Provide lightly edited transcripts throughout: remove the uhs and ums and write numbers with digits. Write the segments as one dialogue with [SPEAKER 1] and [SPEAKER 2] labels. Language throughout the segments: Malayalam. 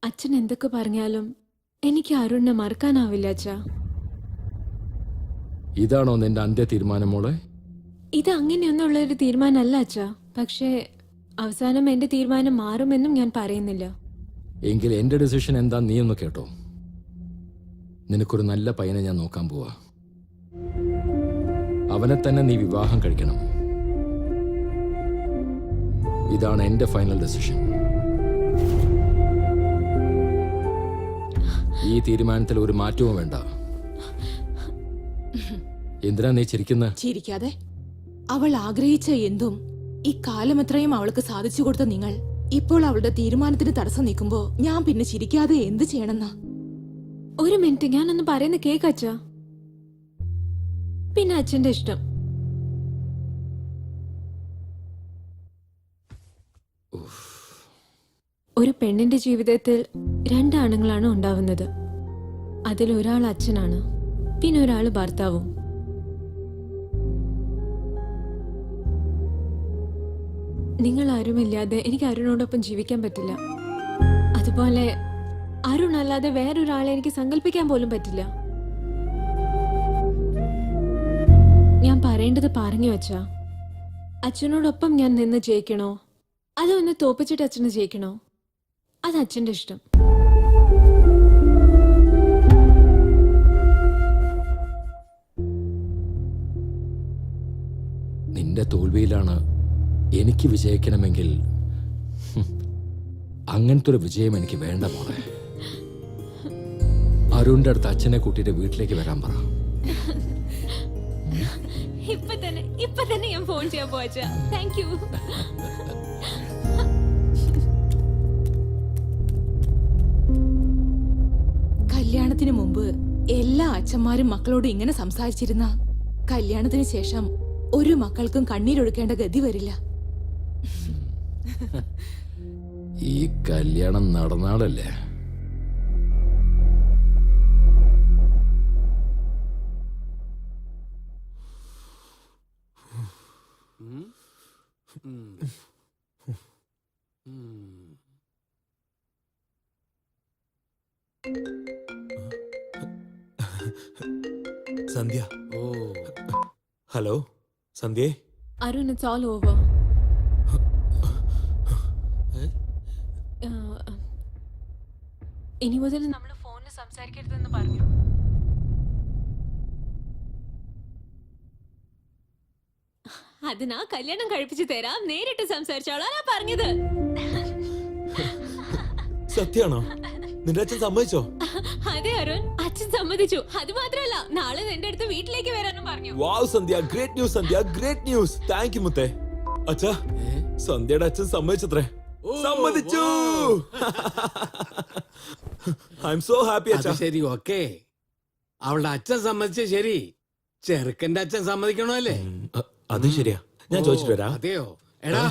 [SPEAKER 1] അച്ഛൻ എന്തൊക്കെ പറഞ്ഞാലും എനിക്ക് അരുണിനെ മറക്കാനാവില്ല അച്ഛാ.
[SPEAKER 2] ഇതാണോ നിന്റെ അന്ത്യ തീരുമാനം മോളെ?
[SPEAKER 1] ഇത് അങ്ങനെയൊന്നുള്ള ഒരു തീരുമാനമല്ല അച്ഛാ. പക്ഷേ അവസാനം എന്റെ തീരുമാനം മാറുമെന്നും ഞാൻ പറയുന്നില്ല.
[SPEAKER 2] എങ്കിൽ എന്റെ ഡിസിഷൻ എന്താ നീ ഒന്ന് കേട്ടോ. നിനക്കൊരു നല്ല പയ്യനെ ഞാൻ നോക്കാൻ പോവാ. അവനെ തന്നെ നീ വിവാഹം കഴിക്കണം. ഇതാണ് എന്റെ ഫൈനൽ ഡിസിഷൻ. ഈ തീരുമാനത്തിൽ ഒരു മാറ്റവും വേണ്ട. എന്തിനാ നീ
[SPEAKER 3] ചിരിക്കാതെ. അവൾ ആഗ്രഹിച്ച എന്തും ഇക്കാലമത്രയും അവൾക്ക് സാധിച്ചു കൊടുത്ത നിങ്ങൾ ഇപ്പോൾ അവളുടെ തീരുമാനത്തിന് തടസ്സം നിൽക്കുമ്പോ ഞാൻ പിന്നെ ചിരിക്കാതെ എന്ത് ചെയ്യണമെന്നാ?
[SPEAKER 1] ഒരു മിനിറ്റ്, ഞാനൊന്ന് പറയുന്ന കേക്ക് അച്ഛാ. പിന്നെ അച്ഛന്റെ ഇഷ്ടം. ഒരു പെണ്ണിന്റെ ജീവിതത്തിൽ രണ്ടാണുങ്ങളാണ് ഉണ്ടാവുന്നത്. അതിലൊരാൾ അച്ഛനാണ്, പിന്നെ ഒരാൾ ഭർത്താവും. നിങ്ങൾ ആരുമില്ലാതെ എനിക്ക് അരുണോടൊപ്പം ജീവിക്കാൻ പറ്റില്ല. അതുപോലെ അരുൺ അല്ലാതെ വേറൊരാളെ എനിക്ക് സങ്കല്പിക്കാൻ പോലും പറ്റില്ല. ഞാൻ പറയേണ്ടത് പറഞ്ഞു വച്ചാ, അച്ഛനോടൊപ്പം ഞാൻ നിന്ന് ജയിക്കണോ അതോ ഒന്ന് തോപ്പിച്ചിട്ട് അച്ഛന് ജയിക്കണോ? അത് അച്ഛന്റെ ഇഷ്ടം.
[SPEAKER 2] നിന്റെ തോൽവിയിലാണ് എനിക്ക് വിജയിക്കണമെങ്കിൽ അങ്ങനത്തെ ഒരു വിജയം എനിക്ക് വേണ്ട മോളെ. അരുണിന്റെ അടുത്ത് അച്ഛനെ കൂട്ടിയിട്ട് വീട്ടിലേക്ക് വരാൻ പറ.
[SPEAKER 1] ഇപ്പൊ തന്നെ ഞാൻ ഫോൺ ചെയ്യാൻ പോവാ. Thank you.
[SPEAKER 3] കല്യാണത്തിന് മുമ്പ് എല്ലാ അച്ഛന്മാരും മക്കളോട് ഇങ്ങനെ സംസാരിച്ചിരുന്ന കല്യാണത്തിന് ശേഷം ഒരു മക്കൾക്കും കണ്ണീരൊഴുക്കേണ്ട ഗതി വരില്ല.
[SPEAKER 2] ഈ കല്യാണം നടന്നാളല്ലേ?
[SPEAKER 4] സന്ധ്യ. ഹലോ സന്ധ്യേ.
[SPEAKER 1] Arun, it's all over. ഇനി മുതൽ നമ്മൾ ഫോണിൽ സംസാരിക്കരുതെന്ന് പറഞ്ഞു. അതിനാ കല്യാണം കഴിപ്പിച്ചു തരാം, നേരിട്ട് സംസാരിച്ചോളാ പറഞ്ഞത്.
[SPEAKER 4] സത്യാണോ? നിന്റെ അച്ഛൻ സമ്മതിച്ചോ?
[SPEAKER 1] അതെ അരുൺ, അച്ഛൻ സമ്മതിച്ചു. അത് മാത്രമല്ല, നാളെ എന്റെ അടുത്ത് വീട്ടിലേക്ക് വരാനും പറഞ്ഞു.
[SPEAKER 4] Wow Sandhya, great news Sandhya, great news. Thank you മുത്തേ. അച്ഛാ, സന്ധ്യയുടെ അച്ഛൻ സമ്മതിച്ചത്രേ. സമ്മതിച്ചു. ഐ എം സോ ഹാപ്പി അച്ഛാ.
[SPEAKER 5] ശരി, ഓക്കേ. അവളുടെ അച്ഛൻ സമ്മതിച്ച ശരി, ചെറുക്കന്റെ അച്ഛൻ സമ്മതിക്കണോ?
[SPEAKER 4] അത് ശരിയാ. ഞാൻ ചോദിച്ചിട്ട് വരാം.
[SPEAKER 5] അതെയോ? എടാ,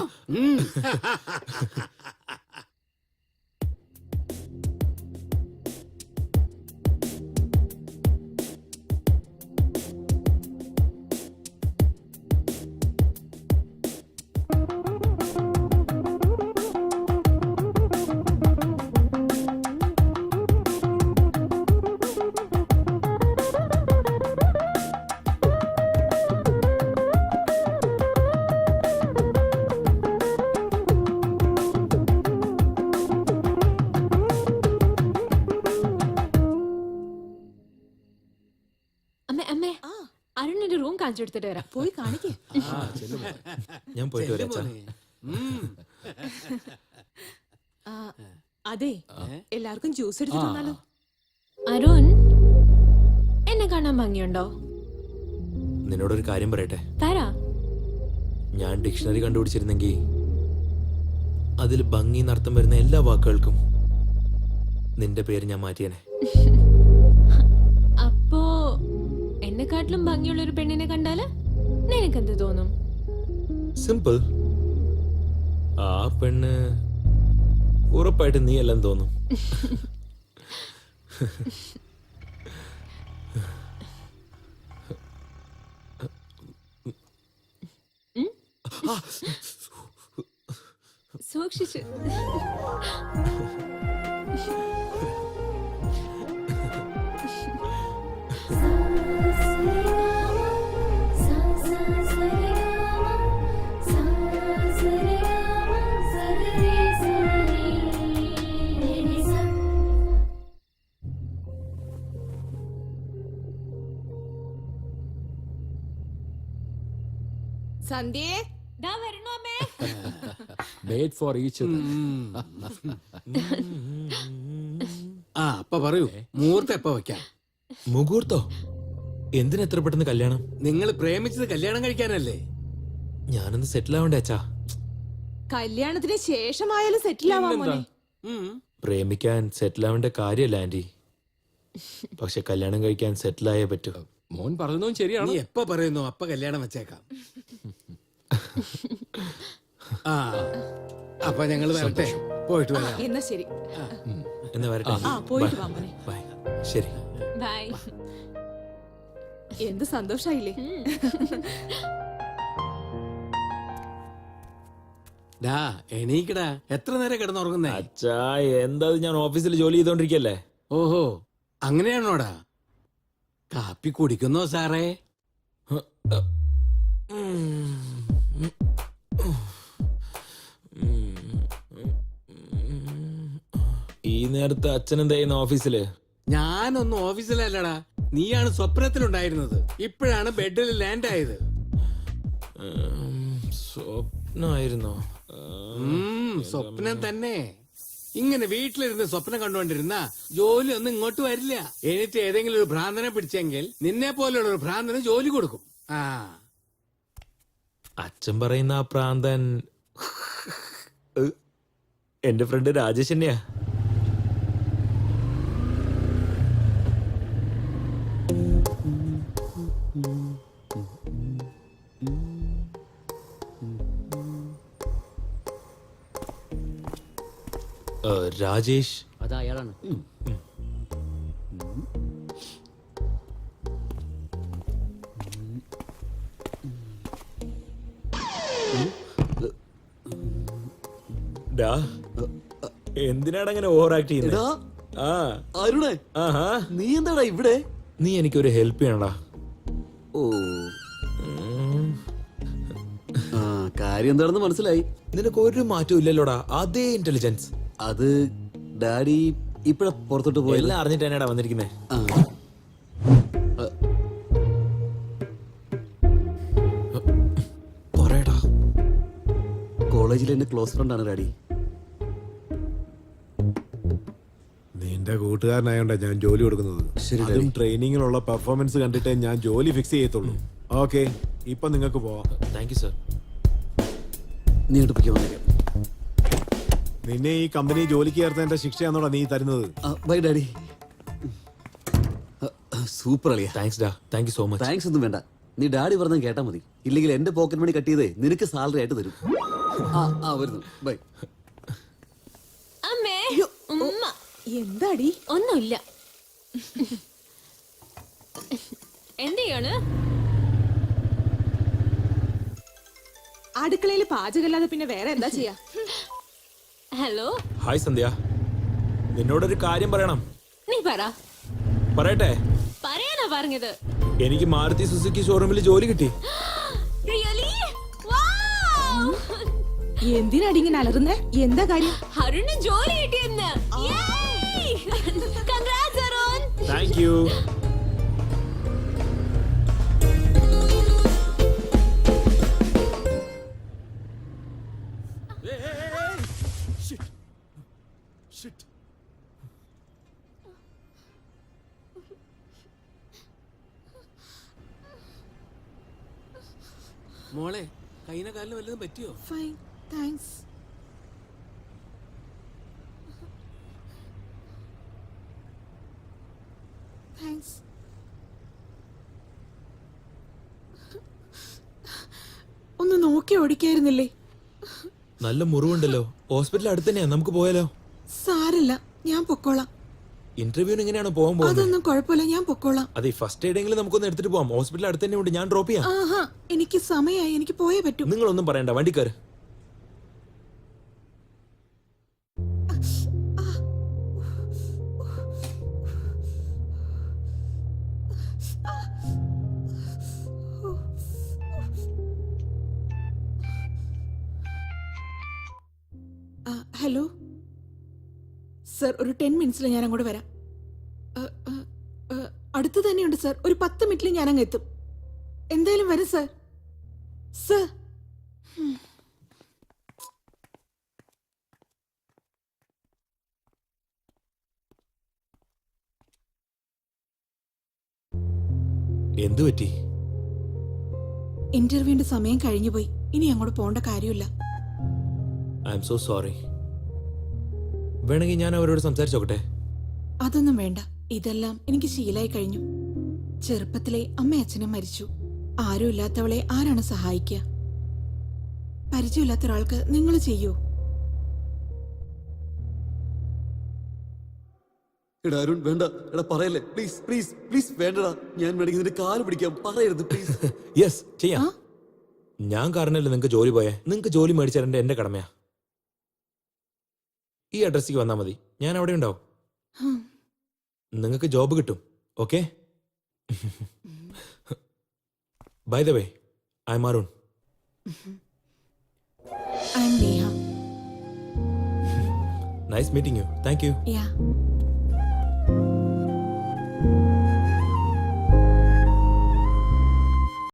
[SPEAKER 1] അരുണിന്റെ റൂം കാണിച്ചു കൊടുത്തിട്ട് വരാം.
[SPEAKER 3] പോയി കാണിക്കേ.
[SPEAKER 4] ഞാൻ പോയിട്ട് വരാം അച്ഛാ.
[SPEAKER 3] അതെ, എല്ലാവർക്കും ജ്യൂസ് എടുത്തു തന്നാലോ?
[SPEAKER 1] അരുൺ, എന്നെ കാണാൻ ഭംഗിയുണ്ടോ?
[SPEAKER 4] നിന്നോടൊരു കാര്യം പറയട്ടെ.
[SPEAKER 1] തരാ.
[SPEAKER 4] ഞാൻ ഡിക്ഷണറി കണ്ടുപിടിച്ചിരുന്നെങ്കിൽ അതിൽ ഭംഗി എന്നർത്ഥം വരുന്ന എല്ലാ വാക്കുകൾക്കും നിന്റെ പേര് ഞാൻ മാറ്റിയേനെ.
[SPEAKER 1] അപ്പോ എന്നെക്കാട്ടിലും ഭംഗിയുള്ള ഒരു പെണ്ണിനെ കണ്ടാല് നിനക്കെന്ത് തോന്നും?
[SPEAKER 4] സിമ്പിൾ. ആ പെണ്ണ് ഉറപ്പായിട്ട് നീ എല്ലാം തോന്നും.
[SPEAKER 1] സൂക്ഷിച്ചു.
[SPEAKER 3] സന്ധ്യേ,
[SPEAKER 1] ദാ വരണു അമ്മേ.
[SPEAKER 2] വെയിറ്റ് ഫോർ ഈച്ച്
[SPEAKER 5] ആ അപ്പ പറയൂ, മുഹൂർത്തം എപ്പ വെക്കാം?
[SPEAKER 4] മുഹൂർത്തോ? എന്തിനാ എത്ര പെട്ടെന്ന് കല്യാണം?
[SPEAKER 5] നിങ്ങൾ പ്രേമിച്ചത് കല്യാണം കഴിക്കാനല്ലേ?
[SPEAKER 4] ഞാനൊന്ന് സെറ്റിൽ ആവണ്ടേ അച്ഛാ?
[SPEAKER 3] കല്യാണത്തിന് ശേഷമായാലും സെറ്റിൽ ആവാൻ മോനെ.
[SPEAKER 5] ഉം.
[SPEAKER 4] പ്രേമിക്കാൻ സെറ്റിൽ ആവേണ്ട കാര്യമല്ല ആന്റി, പക്ഷെ കല്യാണം കഴിക്കാൻ സെറ്റിൽ ആയേ പറ്റൂ.
[SPEAKER 2] മോൻ പറഞ്ഞതും ശരിയാണ്.
[SPEAKER 5] നീ എപ്പ പറയുന്നു അപ്പ കല്യാണം വെച്ചേക്കാം. ആ അപ്പൊ ഞങ്ങൾ വരട്ടെ, പോയിട്ട് വരാം.
[SPEAKER 3] എന്നാ ശരി.
[SPEAKER 4] എന്ന് വരട്ടെ.
[SPEAKER 3] ആ പോയിട്ട് വാ മോനെ.
[SPEAKER 4] ബൈ. ശരി.
[SPEAKER 1] ബൈ.
[SPEAKER 3] എന്ത് സന്തോഷായില്ലേ?
[SPEAKER 5] ഡാ എണീക്കടാ, എത്ര നേരം കിടന്നുറങ്ങുന്നേ?
[SPEAKER 4] അച്ഛാ എന്താ ഇത്, ഞാൻ ഓഫീസിൽ ജോലി ചെയ്തോണ്ടിരിക്കല്ലേ.
[SPEAKER 5] ഓഹോ അങ്ങനെയാണോടാ? കാപ്പി കുടിക്കുന്നോ സാറേ?
[SPEAKER 4] ഈ നേരത്തെ അച്ഛൻ എന്താ ചെയ്യുന്ന ഓഫീസില്?
[SPEAKER 5] ഞാനൊന്നും ഓഫീസിലല്ലടാ, നീയാണ് സ്വപ്നത്തിലുണ്ടായിരുന്നത്. ഇപ്പോഴാണ് ബെഡിൽ ലാൻഡ് ആയത്.
[SPEAKER 4] സ്വപ്നമായിരുന്നോ?
[SPEAKER 5] സ്വപ്നം തന്നെ. ഇങ്ങനെ വീട്ടിലിരുന്ന് സ്വപ്നം കണ്ടുകൊണ്ടിരുന്ന ജോലി ഒന്നും ഇങ്ങോട്ട് വരില്ല. എനിക്ക് ഏതെങ്കിലും ഒരു ഭ്രാന്തനെ പിടിച്ചെങ്കിൽ നിന്നെ പോലെയുള്ള ഒരു ഭ്രാന്തന് ജോലി കൊടുക്കും. ആ
[SPEAKER 4] അച്ഛൻ പറയുന്ന ആ പ്രാന്തൻ എന്റെ ഫ്രണ്ട് രാജേഷ് തന്നെയാ. രാജേഷ്
[SPEAKER 6] അതാ അയാളാണ്.
[SPEAKER 4] എന്തിനാണ് അങ്ങനെ ഓവർ ആക്ട് ചെയ്യുന്നത്? ആ
[SPEAKER 6] അരുണേ,
[SPEAKER 4] ആഹാ,
[SPEAKER 6] നീ എന്താടാ ഇവിടെ?
[SPEAKER 4] നീ എനിക്കൊരു ഹെൽപ്പ് ചെയ്യണടാ.
[SPEAKER 6] ഓ, ആ കാര്യം എന്താണെന്ന് മനസ്സിലായി.
[SPEAKER 4] നിനക്ക് ഒരു മാറ്റവും ഇല്ലല്ലോടാ, അതേ ഇന്റലിജൻസ്.
[SPEAKER 6] അത് ഡാഡി ഇപ്പഴ പുറത്തോട്ട് പോയല്ല.
[SPEAKER 4] എല്ലാം അറിഞ്ഞിട്ട് തന്നെയാടാ വന്നിരിക്കുന്നേ. പറയടാ.
[SPEAKER 6] കോളേജിൽ എന്റെ ക്ലോസ് ഫ്രണ്ട് ആണ് ഡാഡി.
[SPEAKER 7] നിന്റെ കൂട്ടുകാരനായോണ്ടാ ഞാൻ ജോലി കൊടുക്കുന്നത്.
[SPEAKER 6] ശരി,
[SPEAKER 7] അതും
[SPEAKER 6] ഡാഡി.
[SPEAKER 7] ട്രെയിനിങ്ങിലുള്ള പെർഫോമൻസ് കണ്ടിട്ടേ ഞാൻ ജോലി ഫിക്സ് ചെയ്യത്തുള്ളൂ. ഓക്കെ, ഇപ്പൊ നിങ്ങൾക്ക് പോവാം.
[SPEAKER 4] Thank you sir.
[SPEAKER 6] നീ എടുപ്പിക്കാൻ വന്നേക്കാം.
[SPEAKER 7] നിന്നെ ഈ കമ്പനി ജോലിക്ക് ചേർത്തതിന്റെ ശിക്ഷയാണോടാ നീ തരുന്നത്?
[SPEAKER 6] By daddy. സൂപ്പർ അളിയാ.
[SPEAKER 4] താങ്ക്സ് ഡാ, thank you so much.
[SPEAKER 6] Thanks ഒന്നും വേണ്ട. നീ ഡാഡി പറഞ്ഞ കേട്ടാ മതി. ഇല്ലെങ്കിൽ എന്റെ പോക്കറ്റ് മണി കട്ട് ചെയ്തേ നിനക്ക് സാലറി ആയിട്ട് തരും. ആ വരുന്നു. ബൈ.
[SPEAKER 1] അമ്മേ, ഉമ്മ.
[SPEAKER 3] എന്താടി?
[SPEAKER 1] ഒന്നുമില്ല. എന്ത് ചെയ്യാണ്?
[SPEAKER 3] അടുക്കളയിൽ പാചകമല്ലാതെ പിന്നെ വേറെ എന്താ ചെയ്യാ?
[SPEAKER 1] ഹലോ,
[SPEAKER 4] ഹായ് സന്ധ്യ, നിന്നോടൊരു കാര്യം പറയണം.
[SPEAKER 1] നീ പറ.
[SPEAKER 4] പറയട്ടെ?
[SPEAKER 1] പറയാനാ പറഞ്ഞത്.
[SPEAKER 4] എനിക്ക് മാരുതി സുസുക്കി ഷോറൂമിൽ ജോലി കിട്ടി.
[SPEAKER 1] Really? Wow!
[SPEAKER 3] എന്തിനാടി ഇങ്ങനെ അലറുന്നേ? എന്താ കാര്യം?
[SPEAKER 1] അരുണ് ജോലി കിട്ടിയെന്ന്. Congrats, അരുൺ.
[SPEAKER 4] Thank you.
[SPEAKER 5] മോളെ, കൈന കാലിന് വല്ലതും പറ്റിയോ?
[SPEAKER 3] Fine, thanks. താങ്ക്സ്. ഒന്ന് നോക്കി ഓടിക്കായിരുന്നില്ലേ?
[SPEAKER 4] നല്ല മുറിവുണ്ടല്ലോ, ഹോസ്പിറ്റൽ അടുത്ത് തന്നെയാ, നമുക്ക് പോയാലോ?
[SPEAKER 3] സാരല്ല, ഞാൻ പൊക്കോളാം.
[SPEAKER 4] ഇന്റർവ്യൂവിന് എങ്ങനെയാണ് പോകാൻ പോകുന്നത്?
[SPEAKER 3] അതൊന്നും കുഴപ്പമില്ല, ഞാൻ പൊക്കോളാം.
[SPEAKER 4] അതെ, ഫസ്റ്റ് എയ്ഡെങ്കിലും നമുക്കൊന്ന് എടുത്തിട്ട് പോവാം. ഹോസ്പിറ്റൽ അടുത്ത് തന്നെ ഉണ്ട്, ഞാൻ ഡ്രോപ്പ് ചെയ്യാം.
[SPEAKER 3] ആഹാ, എനിക്ക് സമയമായി, എനിക്ക് പോയേ പറ്റൂ.
[SPEAKER 4] നിങ്ങളൊന്നും പറയണ്ട, വണ്ടിക്കാര്.
[SPEAKER 3] ഹലോ സർ, ഒരു 10 മിനിറ്റ്സിൽ ഞാൻ അങ്ങോട്ട് വരാം. അടുത്ത് തന്നെയുണ്ട് സർ. ഒരു 10 മിനിറ്റിൽ ഞാൻ അങ്ങ് എത്തും. എന്തായാലും വരും സർ. സർ,
[SPEAKER 4] എന്തു പറ്റി?
[SPEAKER 3] ഇന്റർവ്യൂവിന്റെ സമയം കഴിഞ്ഞു പോയി. ഇനി അങ്ങോട്ട് പോകേണ്ട കാര്യമില്ല.
[SPEAKER 4] I M so sorry. വേണമെങ്കിൽ ഞാൻ അവരോട് സംസാരിച്ചോക്കട്ടെ?
[SPEAKER 3] അതൊന്നും വേണ്ട. ഇതെല്ലാം എനിക്ക് ശീലായി കഴിഞ്ഞു. ചെറുപ്പത്തിലെ അമ്മ അച്ഛനും മരിച്ചു. ആരും ഇല്ലാത്തവളെ ആരാണ് സഹായിക്കുക? പരിചയമില്ലാത്ത ഒരാൾക്ക് നിങ്ങൾ ചെയ്യൂ?
[SPEAKER 6] എടാ അരുൺ വേണ്ട, എടാ പറയല്ലേ പ്ലീസ് പ്ലീസ് പ്ലീസ് വേണ്ടടാ. ഞാൻ വേണമെങ്കിൽ നിന്റെ കാല് പിടിക്കാം, പറയരുത് പ്ലീസ്.
[SPEAKER 4] യെസ്, ചെയ്യാം. ഞാൻ കാരണല്ലേ നിങ്ങൾക്ക് ജോലി പോയേ. നിങ്ങൾക്ക് ജോലി മേടിച്ചു തരേണ്ട എന്റെ കടമയാ. ഈ അഡ്രസ്സിക്ക് വന്നാൽ മതി, ഞാൻ അവിടെ ഉണ്ടാവും. നിങ്ങൾക്ക് ജോബ് കിട്ടും. Okay? By the way, I am Arun.
[SPEAKER 3] I am Neha.
[SPEAKER 4] Nice meeting you. Thank you.
[SPEAKER 3] Yeah.